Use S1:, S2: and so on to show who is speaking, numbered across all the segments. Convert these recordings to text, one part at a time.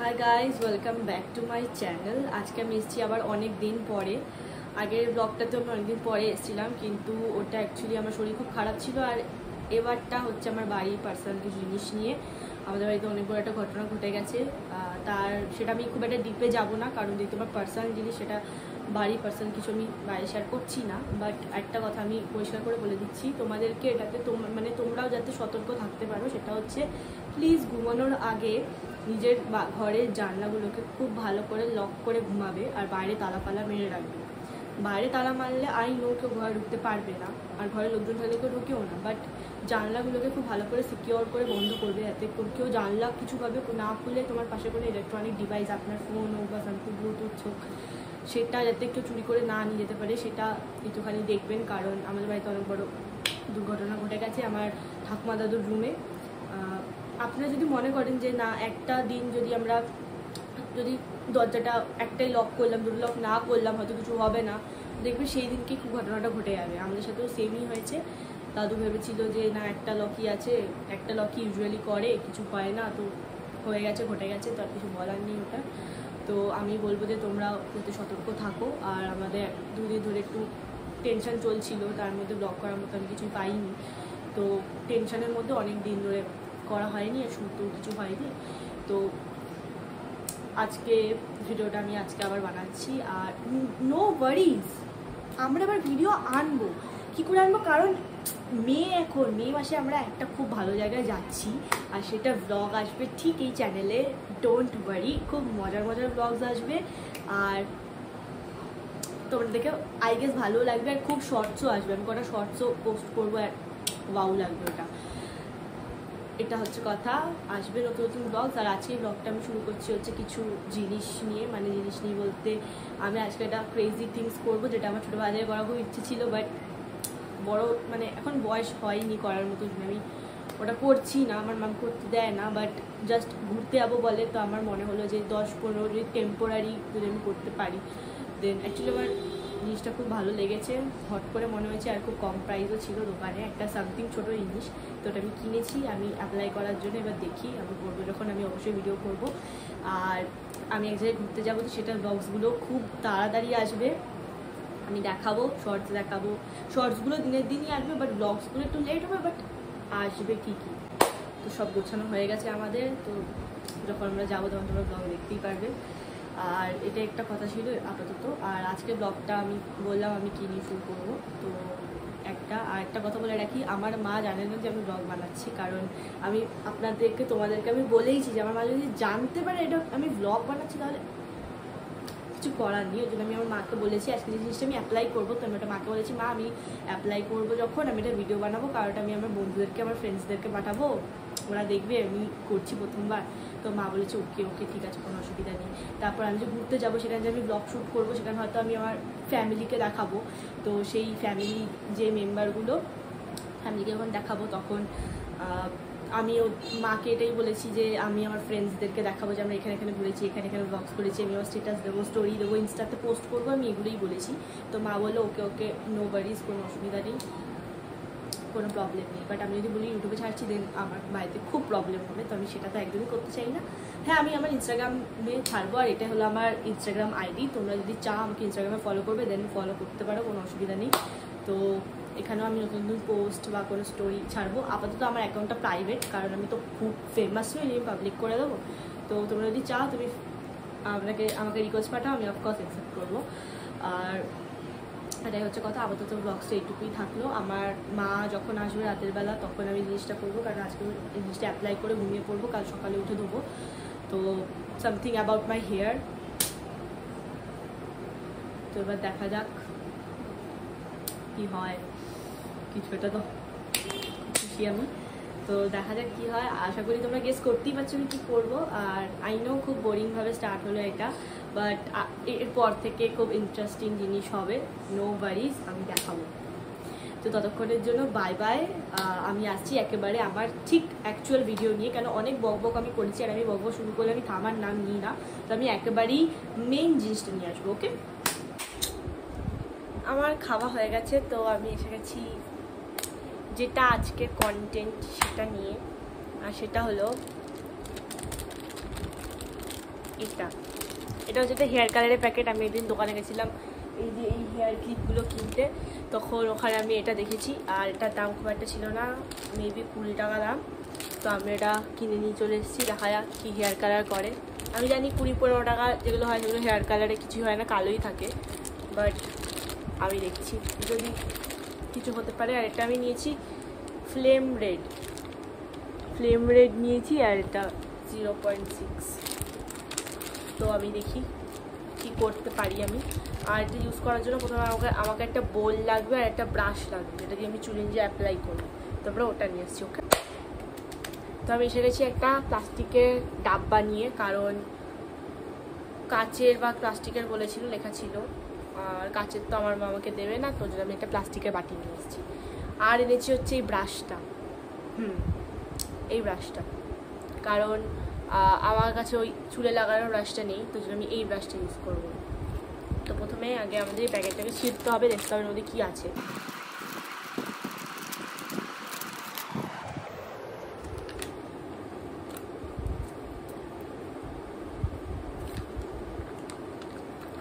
S1: Hi guys, welcome back to my channel. আজকে আমি এসেছি আবার অনেক দিন পরে। আগের ব্লগটাতে আমি অনেকদিন পরে এসেছিলাম, কিন্তু ওটা অ্যাকচুয়ালি আমার শরীর খুব খারাপ ছিল। আর এবারটা হচ্ছে আমার বাড়ির পার্সোনাল কিছু জিনিস নিয়ে। আমাদের বাড়িতে অনেক বড় একটা ঘটনা ঘটে গেছে। সেটা আমি খুব একটা ডিপে যাব না, কারণ যেহেতু আমার পার্সোনাল জিনিস, সেটা বাড়ির পার্সোনাল কিছু আমি বাইরে শেয়ার করছি না। বাট একটা কথা আমি পরিষ্কার করে বলে দিচ্ছি তোমাদেরকে, এটাতে তোমরাও যাতে সতর্ক থাকতে পারো। সেটা হচ্ছে, প্লিজ ঘুমানোর আগে নিজের ঘরের জানলাগুলোকে খুব ভালো করে লক করে ঘুমাবে, আর বাইরে তালা মেরে রাখবে। বাইরে তালা মারলে কেউ ঘরে ঢুকতে পারবে না, আর ঘরে লোকজন থাকলে কেউ ঢুকেও না। বাট জানলাগুলোকে খুব ভালো করে সিকিওর করে বন্ধ করবে, যাতে কেউ জানলা কিছুভাবে না খুলে তোমার পাশে কোনো ইলেকট্রনিক ডিভাইস, আপনার ফোন হোক বা সামথিং ব্লুটুথ হোক, সেটা যাতে কেউ চুরি করে না নিয়ে যেতে পারে, সেটা একটুখানি দেখবেন। কারণ আমাদের বাড়িতে অনেক বড় দুর্ঘটনা ঘটে গেছে আমার ঠাকুমা দাদুর রুমে। আপনারা যদি মনে করেন যে না, একটা দিন যদি দরজাটা একটাই লক করলাম, দুটো লক না করলাম, হয়তো কিছু হবে না, দেখবেন সেই দিনকে খুব ঘটনাটা ঘটে যাবে। আমাদের সাথেও সেমই হয়েছে। দাদু ভেবেছিল যে না, একটা লকই আছে, একটা লকই ইউজুয়ালি করে, কিছু হয় না, তো হয়ে গেছে, ঘটে গেছে, তো আর কিছু বলার নেই ওটা। তো আমি বলবো যে তোমরা একটু সতর্ক থাকো। আর আমাদের দুদিন ধরে একটু টেনশন চলছিল, তার মধ্যে ব্লগ করার মতো আমি কিছুই পাইনি। তো টেনশনের মধ্যে অনেক দিন ধরে করা হয়নি, আর শুনতেও কিছু হয়নি। তো আজকে ভিডিওটা আমি আবার বানাচ্ছি। আর নো ওয়ারিজ, আমরা আবার ভিডিও আনবো। কী করে আনবো? কারণ মে মাসে আমরা একটা খুব ভালো জায়গায় যাচ্ছি, আর সেটা ব্লগ আসবে ঠিক এই চ্যানেলে। ডোন্ট ওয়ারি, খুব মজার ব্লগস আসবে। আর তোমাদেরকে আই গেস ভালো লাগবে, আর খুব শর্টসও আসবে। আমি কটা শর্টসও পোস্ট করবো, আর ওয়াও লাগবে ওটা। এটা হচ্ছে কথা, আসবে নতুন ব্লগস। আর আজকে ব্লগটা আমি শুরু করছি হচ্ছে কিছু জিনিস নিয়ে, জিনিস নিয়ে বলতে আমি আজকে একটা ক্রেজি থিংস করবো, যেটা আমার ছোটোবেলায় করার খুব ইচ্ছে ছিল। বাট এখন বয়স হয়নি করার মতো, আমি ওটা করছি না, আমার মাম করতে দেয় না। বাট জাস্ট ঘুরতে যাবো বলে, তো আমার মনে হলো যে 10-15 যদি টেম্পোরারি যদি আমি করতে পারি, দেন অ্যাকচুয়ালি আমার জিনিসটা খুব ভালো লেগেছে, হট করে মনে হয়েছে। আর খুব কম প্রাইসও ছিল দোকানে, একটা সামথিং ছোটো জিনিস, তো ওটা আমি কিনেছি আমি অ্যাপ্লাই করার জন্য। এবার দেখি আমি করবো যখন, আমি অবশ্যই ভিডিও করব। আর আমি এক জায়গায় ঘুরতে যাবো, তো সেটার ব্লগসগুলো খুব তাড়াতাড়ি আসবে, আমি দেখাবো, শর্টস দেখাবো। শর্টসগুলো দিনের দিনই আসবে, বাট ব্লগসগুলো একটু লেট হবে, বাট আসবে কী তো সব গোছানো হয়ে গেছে আমাদের। তো যখন আমরা যাবো তখন তোমরা ব্লগ দেখতেই পারবে। আর এটা একটা কথা ছিল আপাতত। আর আজকে ব্লগটা আমি বললাম আমি কী নিয়ে শুরু করবো। তো একটা কথা বলে রাখি, আমার মা জানে না যে আমি ব্লগ বানাচ্ছি। কারণ আমি তোমাদেরকে আমি বলেইছি যে আমার মা যদি জানতে পারে এটা আমি ব্লগ বানাচ্ছি, তাহলে কিছু করার নেই। ওই জন্য আমি আমার মাকে বলেছি আজকে যে জিনিসটা আমি অ্যাপ্লাই করবো। তো আমি ওটা মাকে বলেছি, মা আমি অ্যাপ্লাই করবো যখন, আমি এটা ভিডিও বানাবো, কারণ আমি আমার বন্ধুদেরকে, আমার ফ্রেন্ডসদেরকে পাঠাবো, ওরা দেখবে আমি করছি প্রথমবার। তো মা বলেছে ওকে ঠিক আছে, কোনো অসুবিধা নেই। তারপর আমি যে ঘুরতে যাবো, সেখানে যে আমি ব্লগ শ্যুট করবো, সেখানে হয়তো আমি আমার ফ্যামিলিকে দেখাবো। তো সেই ফ্যামিলি যে মেম্বারগুলো, ফ্যামিলিকে যখন দেখাবো, তখন আমি মাকে এটাই বলেছি যে আমি আমার ফ্রেন্ডসদেরকে দেখাবো যে আমরা এখানে ঘুরেছি, এখানে ব্লগস করেছি, আমি আমার স্ট্যাটাস দেবো, স্টোরি দেবো, ইনস্টাতে পোস্ট করবো, আমি এগুলোই বলেছি। তো মা বললো ওকে নো ওয়ারিজ, কোনো অসুবিধা নেই, কোনো প্রবলেম নেই। বাট আমি যদি বলি ইউটিউবে ছাড়ছি, দেন আমার বাড়িতে খুব প্রবলেম হবে, তো আমি সেটা তো একদমই করতে চাই না। হ্যাঁ, আমি আমার ইনস্টাগ্রামে ছাড়বো, আর এটা হলো আমার ইনস্টাগ্রাম আইডি। তোমরা যদি চাও আমাকে ইনস্টাগ্রামে ফলো করবে, দেন ফলো করতে পারো, কোনো অসুবিধা নেই। তো এখানেও আমি নতুন পোস্ট বা কোনো স্টোরি ছাড়বো। আপাতত আমার অ্যাকাউন্টটা প্রাইভেট, কারণ আমি তো খুব ফেমাস নই, আমি পাবলিক করে দেবো। তো তোমরা যদি চাও, তুমি আমাকে রিকোয়েস্ট পাঠাও, আমি অফকোর্স অ্যাকসেপ্ট করবো। আর এটাই হচ্ছে কথা। আপাতত ব্লগসটা এইটুকুই থাকলো। আমার মা যখন আসবে রাতের বেলা, তখন আমি জিনিসটা করবো, কারণ আজকে এই জিনিসটা অ্যাপ্লাই করে ঘুমিয়ে পড়বো, কাল সকালে উঠে দেবো। তো সামথিং অ্যাবাউট মাই হেয়ার। তো এবার দেখা যাক কি হয়, কিছুটা তো খুশি আমি। তো দেখা যাক কি হয়, আশা করি তোমরা গেস করতেই পারছো আমি কী করবো। আর আই নো খুব বোরিংভাবে স্টার্ট হলো এটা, বাট এরপর থেকে খুব ইন্টারেস্টিং জিনিস হবে, নো ওয়ারিজ, আমি দেখাবো। তো ততক্ষণের জন্য বাই বাই। আমি আসছি একেবারে আমার ঠিক অ্যাকচুয়াল ভিডিও নিয়ে, কেন অনেক বকবক আমি করেছি, আর আমি বকবক শুরু করলে আমি থামার নাম নিই না। তো আমি একেবারেই মেইন জিনিসটা নিয়ে আসবো। ওকে, আমার খাওয়া হয়ে গেছে, তো আমি এসে গেছি যেটা আজকের কন্টেন্ট সেটা নিয়ে। আর সেটা হলো এটা হচ্ছে একটা হেয়ার কালারের প্যাকেট। আমি একদিন দোকানে গেছিলাম এই যে এই হেয়ার ক্লিপগুলো কিনতে, তখন ওখানে আমি এটা দেখেছি। আর এটার দাম খুব একটা ছিল না, মেবি 20 টাকা দাম। তো আমি এটা কিনে নিয়ে চলে এসেছি, দেখা যাক কী হেয়ার কালার করে। আমি জানি 20-15 টাকা যেগুলো হয় সেগুলো হেয়ার কালারে কিছুই হয় না, কালোই থাকে। বাট আমি দেখছি যদি কিছু হতে পারে। আর এটা আমি নিয়েছি ফ্লেম রেড নিয়েছি, আর এটা 0.6। তো আমি দেখি কি করতে পারি আমি। আর এটা ইউজ করার জন্য প্রথমে আমাকে একটা বোল লাগবে আর একটা ব্রাশ লাগবে, যেটা দিয়ে আমি চুলে যে অ্যাপ্লাই করবো। তারপরে ওটা নিয়ে এসেছি। ওকে, তো আমি এসে গেছি একটা প্লাস্টিকের ডাব্বা নিয়ে, কারণ কাচের বা প্লাস্টিকের বলেছিল, লেখা ছিল। আর কাচের তো আমার মা আমাকে দেবে না, তো জন্য আমি একটা প্লাস্টিকের বাটি নিয়ে এসেছি। আর এনেছি হচ্ছে এই ব্রাশটা, এই ব্রাশটা, কারণ আমার কাছে ওই চুলে লাগানোর ব্রাশটা নেই, তো জন্য আমি এই ব্রাশটা ইউজ করবো। তো প্রথমে আগে আমাদের এই প্যাকেটটাকে ছিঁড়তে হবে, দেখতে হবে এর মধ্যে কী আছে।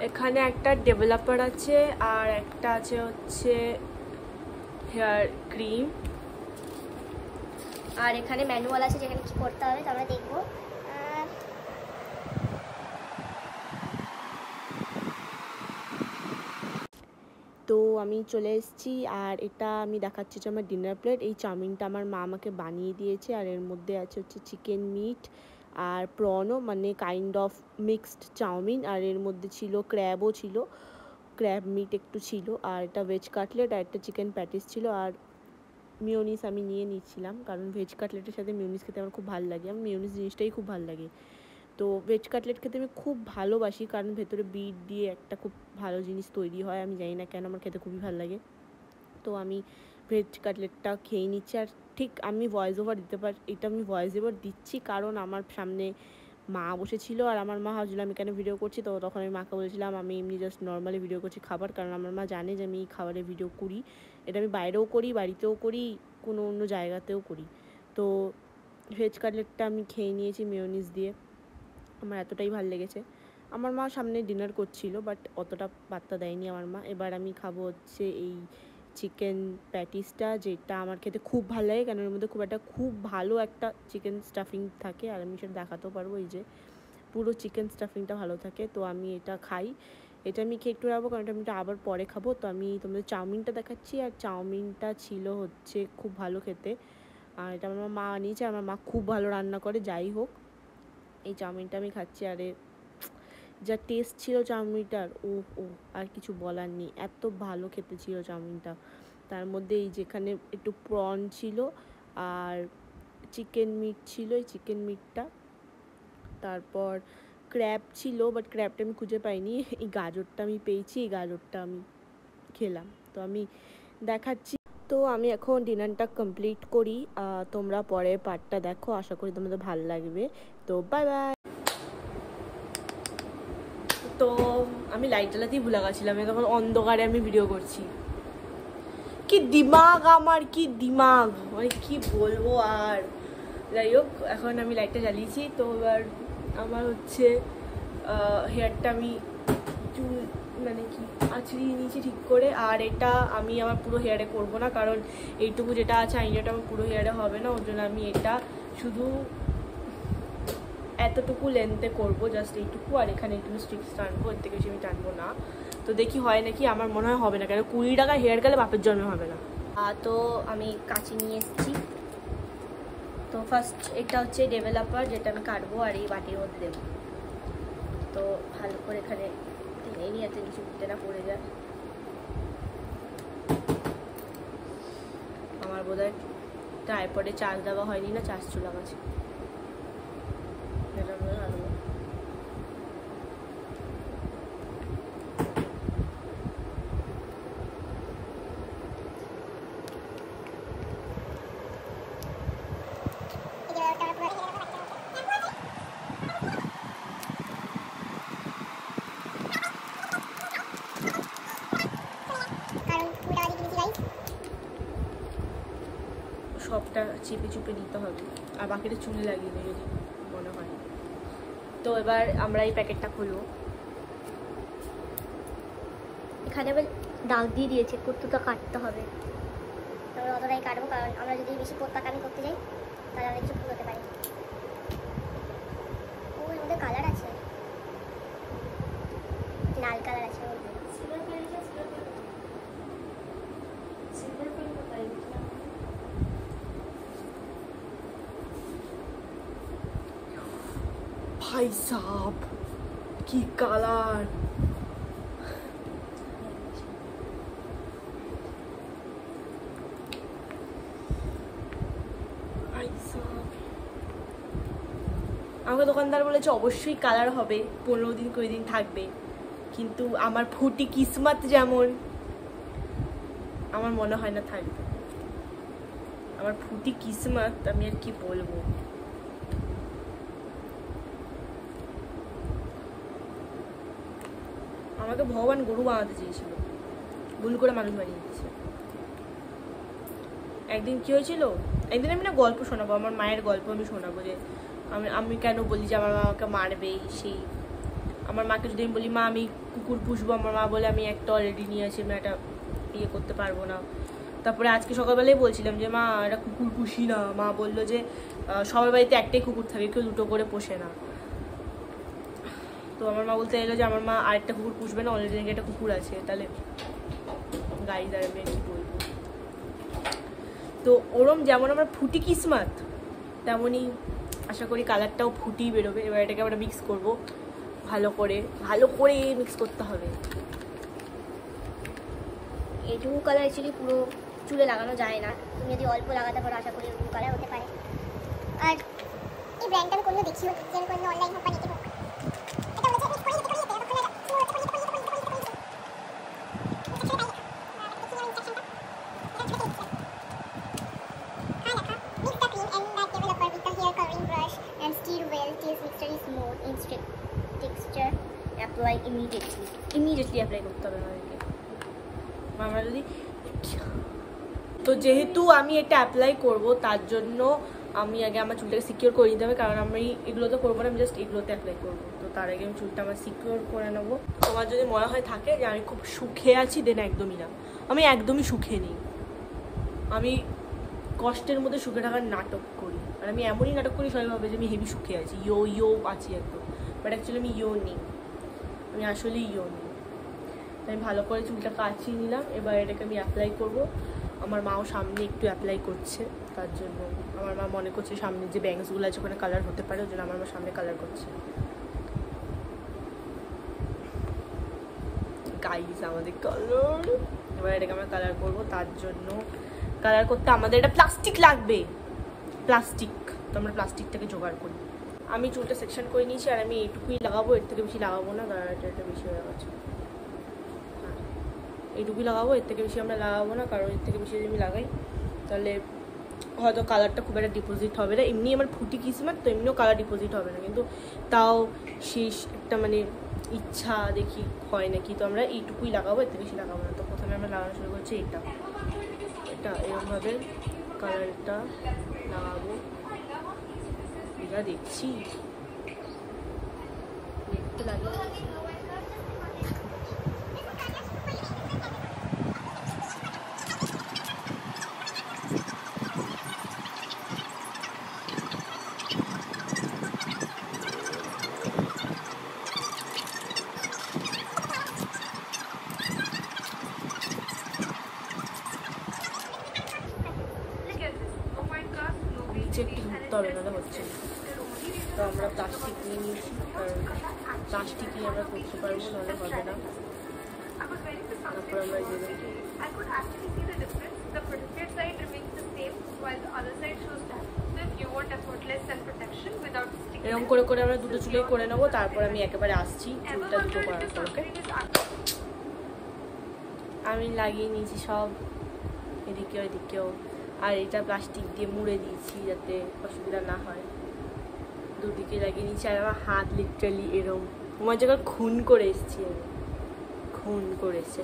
S1: এখানে একটা ডেভেলপার আছে, আর একটা আছে হচ্ছে হেয়ার ক্রিম,
S2: আর এখানে ম্যানুয়াল আছে যেখানে কি করতে হবে, তো আমরা দেখবো।
S1: তো আমি চলে এসেছি, আর এটা আমি দেখাচ্ছি যে আমার ডিনার প্লেট। এই চাউমিনটা আমার মা আমাকে বানিয়ে দিয়েছে, আর এর মধ্যে আছে হচ্ছে চিকেন মিট আর প্রনও, মানে কাইন্ড অফ মিক্সড চাউমিন। আর এর মধ্যে ছিল ক্র্যাবও ছিল, ক্র্যাব মিট একটু ছিল, আর এটা ভেজ কাটলেট, আর একটা চিকেন প্যাটিস ছিল, আর মিওনিস আমি নিয়ে নিচ্ছিলাম, কারণ ভেজ কাটলেটের সাথে মিওনিস খেতে আমার খুব ভালো লাগে। আমার মিওনিস জিনিসটাই খুব ভালো লাগে। তো ভেজ কাটলেট খেতে আমি খুব ভালোবাসি, কারণ ভেতরে বিট দিয়ে একটা খুব ভালো জিনিস তৈরি হয়। আমি জানি না কেন, আমার খেতে খুবই ভালো লাগে। তো আমি ভেজ কাটলেটটা খেয়ে নিচ্ছি। আর ঠিক আমি ভয়েস ওভার দিতে পারি, এটা আমি ভয়েস ওভার দিচ্ছি কারণ আমার সামনে মা বসেছিল, আর আমার মা ভাবছিল আমি কেন ভিডিও করছি। তো তখন আমি মাকে বলেছিলাম আমি এমনি জাস্ট নর্মালি ভিডিও করছি খাবার, কারণ আমার মা জানে যে আমি খাবারের ভিডিও করি। এটা আমি বাইরেও করি, বাড়িতেও করি, কোনো অন্য জায়গাতেও করি। তো ভেজ কাটলেটটা আমি খেয়ে নিয়েছি মেয়োনিজ দিয়ে, আমার এতটাই ভালো লেগেছে। আমার মা সামনে ডিনার করছিল, বাট অতটা পাত্তা দেয়নি আমার মা। এবার আমি খাবো হচ্ছে এই চিকেন প্যাটিসটা, যেটা আমার খেতে খুব ভালো লাগে, কারণ এর মধ্যে খুব ভালো একটা চিকেন স্টাফিং থাকে। আর আমি সেটা দেখাতেও পারবো, এই যে পুরো চিকেন স্টাফিংটা ভালো থাকে। তো আমি এটা খাই, এটা আমি খেয়ে একটু রাখবো, কারণ এটা আমি আবার পরে খাবো। তো আমি তোমাদের চাউমিনটা দেখাচ্ছি, আর চাউমিনটা ছিল হচ্ছে খুব ভালো খেতে। আর এটা আমার মা আনিয়েছে, আমার মা খুব ভালো রান্না করে। যাই হোক, এই চাউমিনটা আমি খাচ্ছি, আরে যা টেস্ট ছিল চাউমিনটার, ও আর কিছু বলার নেই, এত ভালো খেতে ছিল চাউমিনটা। তার মধ্যে এই যেখানে একটু প্রন ছিল, আর চিকেন মিট ছিল, এই চিকেন মিটটা, তারপর ক্র্যাব ছিল, বাট ক্র্যাবটা আমি খুঁজে পাইনি। এই গাজরটা আমি পেয়েছি, এই গাজরটা আমি খেলাম। তো আমি দেখাচ্ছি। তো আমি এখন ডিনারটা কমপ্লিট করি, তোমরা পরের পার্টটা দেখো, আশা করি তোমাদের ভালো লাগবে। তো বাই বাই। তো আমি লাইট জ্বালাতেই ভুলে গেছিলাম, তখন অন্ধকারে আমি ভিডিও করছি। কি দিমাগ আমার, কি দিমাগ, মানে কি বলবো আর। যাই হোক, এখন আমি লাইটটা জ্বালিয়েছি। তো এবার আমার হচ্ছে হেয়ারটা আমি চুল মানে কি আঁচড়িয়ে নিয়েছি ঠিক করে। আর এটা আমি আমার পুরো হেয়ারে করবো না, কারণ এইটুকু যেটা আছে আইডিয়াটা আমার পুরো হেয়ারে হবে না, ওর জন্য আমি এটা শুধু এতটুকু লেন্থে করবো, জাস্ট এইটুকু। আর এখানে একটু স্ট্রিক্স টানবো, এর থেকে বেশি আমি টানবো না। তো দেখি হয় নাকি, আমার মনে হয় হবে না, কারণ 20 টাকা হেয়ার গেলে বাপের জন্মে হবে না।
S2: তো আমি কাঁচি নিয়ে এসেছি। তো ফার্স্ট এটা হচ্ছে ডেভেলপার, যেটা আমি কাটবো আর এই বাটির মধ্যে দেবো। তো ভালো করে এখানে টেনে নিয়ে যাতে কিছু না পড়ে যায়।
S1: আমার বোধহয় ট্রাইপডে চার্জ দেওয়া হয়নি, না চার্জ চুলা আছে, এটা ভালো। সবটা চিপে চুপে নিতে হবে, আর বাকিটা চুলে লাগিয়ে নেই যদি মনে হয়। তো এবার আমরা এই প্যাকেটটা খুলবো।
S2: এখানে আবার দাগ দিয়ে দিয়েছে, কুর্তুটা কাটতে হবে। আমরা অতটাই কাটবো, কারণ আমরা যদি বেশি পোতাকামি করতে যাই তাহলে অনেক কিছু ভুল হতে পারে। ও এর মধ্যে কালার আছে, লাল কালার আছে।
S1: ভাই সাব কি কালার! আমাকে দোকানদার বলেছে অবশ্যই কালার হবে, 15 দিন 20 দিন থাকবে, কিন্তু আমার ফুটি কিসমত যেমন, আমার মনে হয় না থাকবে। আমার ফুটি কিসমত, আমি আর কি বলবো। আমাকে ভগবান গরু বানাতে চেয়েছিল, ভুল করে মানুষ বানিয়ে দিয়েছে। একদিন কি হয়েছিল, একদিন আমি না গল্প শোনাবো, আমার মায়ের গল্প আমি শোনাবো, যে আমি কেন বলি যে আমার মা আমাকে মারবে। সেই আমার মাকে যদি আমি বলি মা আমি কুকুর পুষবো, আমার মা বলে আমি একটা অলরেডি নিয়ে আসি, আমি একটা ইয়ে করতে পারবো না। তারপরে আজকে সকালবেলায় বলছিলাম যে মা একটা কুকুর পুষি না, মা বললো যে সবার বাড়িতে একটাই কুকুর থাকে, কেউ দুটো করে পোষে না। তো আমার মা বলতে এলো যে আমার মা আরেকটা কুকুর পুষবে না, অলরেডি একটা কুকুর আছে। তাহলে গাড়ি দাঁড়াবে কি বলবো। তো ওরম যেমন আমার ফুটি কিসমত, তেমনই আশা করি কালারটাও ফুটি বেরোবে। এবার এটাকে আমরা মিক্স করবো ভালো করে মিক্স করতে হবে।
S2: এইটুকু কালার অ্যাকচুয়ালি পুরো চুলে লাগানো যায় না, তুমি যদি অল্প লাগাতে পারো আশা করি এরকম কালার হতে পারে। আর এই ব্র্যান্ডটা আমি কোনো দেখিও যে আমি কোনো অনলাইন হোক বা নেটে হোক, এটা বলেছে মিক্স করে দিতে পারি, এটা ওখানে apply immediately apply করতে হবে আমাদেরকে।
S1: আমরা যদি তো যেহেতু আমি এটা অ্যাপ্লাই করব, তার জন্য আমি আগে আমার চুলটাকে সিকিউর করে নিতে হবে, কারণ আমি এগুলো তো করবো না, আমি জাস্ট এগুলোতে অ্যাপ্লাই করবো। তো তার আগে আমি চুলটা আমার সিকিউর করে নেবো। তোমার যদি মনে হয় থাকে যে আমি খুব সুখে আছি, দেন একদমই না, আমি একদমই সুখে নেই। আমি কষ্টের মধ্যে সুখে থাকার নাটক করি, আর আমি এমনই নাটক করি সবাই ভাবে যে আমি হেভি সুখে আছি, ইয়ো আছি একদম, বাট অ্যাকচুয়ালি আমি ইয়ো নেই, আমি আসলে ইয়ো নেই। আমি ভালো করে চুলটা কাচিয়ে নিলাম, এবার এটাকে আমি অ্যাপ্লাই করবো। আমার মাও সামনে একটু অ্যাপ্লাই করছে, তার জন্য আমার মা মনে করছে সামনে যে ব্যাংকসগুলো আছে ওখানে কালার হতে পারে, ওই জন্য আমার মা সামনে কালার করছে। গাইস আমাদের কালার, এবার এটাকে আমরা কালার করবো। তার জন্য কালার করতে আমাদের এটা প্লাস্টিক লাগবে, প্লাস্টিক। তো আমরা প্লাস্টিকটাকে জোগাড় করি। আমি চুলটা সেকশন করে নিয়েছি, আর আমি এইটুকুই লাগাবো, এর থেকে বেশি লাগাবো না, কারণ এটা বেশি হয়ে গেছে। হ্যাঁ এইটুকুই লাগাবো, এর থেকে বেশি আমরা লাগাবো না, কারণ এর থেকে বেশি যদি আমি লাগাই তাহলে হয়তো কালারটা খুব একটা ডিপোজিট হবে না। এমনি আমার ফুটি কিসমত, তো এমনিও কালার ডিপোজিট হবে না, কিন্তু তাও শেষ একটা মানে ইচ্ছা দেখি হয় নাকি। তো আমরা এইটুকুই লাগাবো, এর থেকে বেশি লাগাবো না। তো প্রথমে আমরা লাগানো শুরু করছি এটা এরকমভাবে কালারটা লাগাবো। এটা দেখছি দেখতে লাগে। একটু ঘুরতে হবে, নাহলে হচ্ছে। তো আমরা প্লাস্টিক নিয়ে নিয়েছি, কারণ প্লাস্টিক নিয়ে আমরা করতে পারবো, নাহলে হবে না। তারপর আমরা এরকম করে করে আমরা দুটো চুলেই করে নেবো। তারপর আমি একেবারে আসছি চুলটা দুটো করার পর। ওকে, আমি লাগিয়ে নিয়েছি সব, এদিকেও এদিকেও, আর এটা প্লাস্টিক দিয়ে মুড়ে দিয়েছি যাতে অসুবিধা না হয়। দুদিকে লাগিয়ে নিয়েছি, আর আমার হাত লিটারালি এরম আমার জায়গায় খুন করে এসেছি,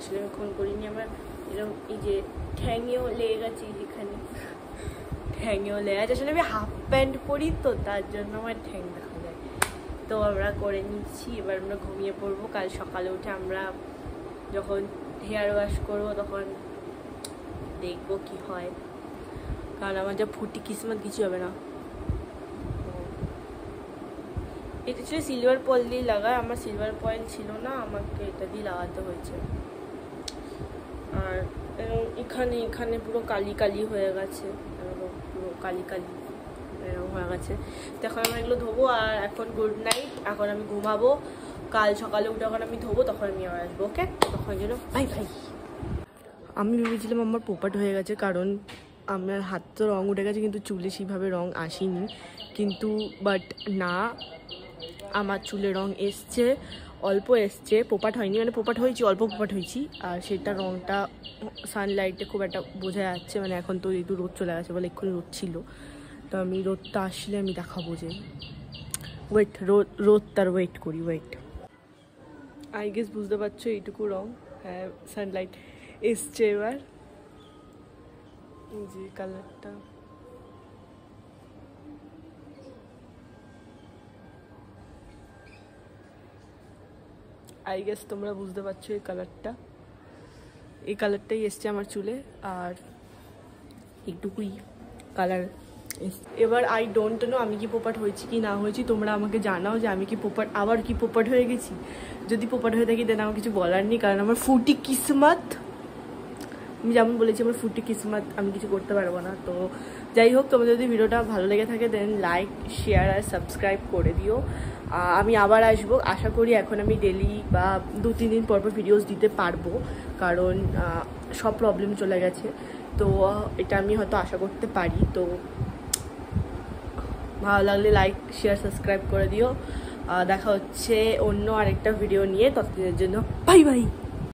S1: আসলে আমি খুন করিনি। আমার এরকম এই যে ঠ্যাঙেও লেগে গেছে, যেখানে ঠ্যাঙেও লেগে আছে। আসলে আমি হাফ প্যান্ট পরি, তো তার জন্য আমার ঠ্যাং দেখা যায়। তো তো আমরা করে নিচ্ছি, এবার আমরা ঘুমিয়ে পড়বো। কাল সকালে উঠে আমরা যখন হেয়ার ওয়াশ করবো তখন দেখবো কি হয়, কারণ আমার যা ফুটি কিসমত কিছু হবে না। এটা ছিল সিলভার পয়েল দিয়ে লাগায়, আমার সিলভার পয়েল ছিল না, আমাকে এটা দিয়ে লাগাতে হয়েছে। আর এখানে এখানে পুরো কালি কালি হয়ে গেছে, পুরো কালি কালি এরকম হয়ে গেছে। তো এখন আমরা এগুলো ধোবো। আর এখন গুড নাইট, এখন আমি ঘুমাবো। কাল সকালে উঠে যখন আমি ধোবো তখন আমি আবার আসবো। ওকে, তখন যেন ভাই ভাই। আমি ভেবেছিলাম আমার পোপাট হয়ে গেছে, কারণ আমার হাত তো রঙ উঠে গেছে কিন্তু চুলে সেইভাবে রঙ আসেনি। কিন্তু বাট না, আমার চুলে রঙ এসছে, অল্প এসছে, পোপাট হয়নি। মানে পোপাট হয়েছি, অল্প পোপাট হয়েছি। আর সেটা রঙটা সানলাইটে খুব একটা বোঝা যাচ্ছে। মানে এখন তো একটু রোদ চলে গেছে বলে এক্ষুনি রোদ ছিল, তো আমি রোদটা আসলে আমি দেখাবো যে ওয়েট, রোদ তার ওয়েট করি, ওয়েট। আই গেস বুঝতে পারছো এইটুকু রঙ, হ্যাঁ সানলাইট এসছে। এবার এই যে কালারটা, আই গেস তোমরা বুঝতে পারছো এই কালারটাই এসছে আমার চুলে। আর একটুকুই কালার এসছে। এবার আই ডোন্ট নো আমি কি পোপাট হয়েছি কি না হয়েছি, তোমরা আমাকে জানাও যে আমি কি পোপাট, আবার কি পোপাট হয়ে গেছি। যদি পোপাট হয়ে থাকি দেন আমার কিছু বলার নেই, কারণ আমার ফুটি কিসমত, আমি যেমন বলেছি আমার ফুটি কিসমত, আমি কিছু করতে পারবো না। তো যাই হোক, তোমাদের যদি ভিডিওটা ভালো লেগে থাকে দেন লাইক, শেয়ার আর সাবস্ক্রাইব করে দিও। আমি আবার আসবো, আশা করি এখন আমি ডেলি বা 2-3 দিন পর ভিডিওস দিতে পারবো, কারণ সব প্রবলেম চলে গেছে। তো এটা আমি হয়তো আশা করতে পারি। তো ভালো লাগলে লাইক, শেয়ার, সাবস্ক্রাইব করে দিও। দেখা হচ্ছে অন্য আরেকটা ভিডিও নিয়ে, ততদিনের জন্য বাই বাই।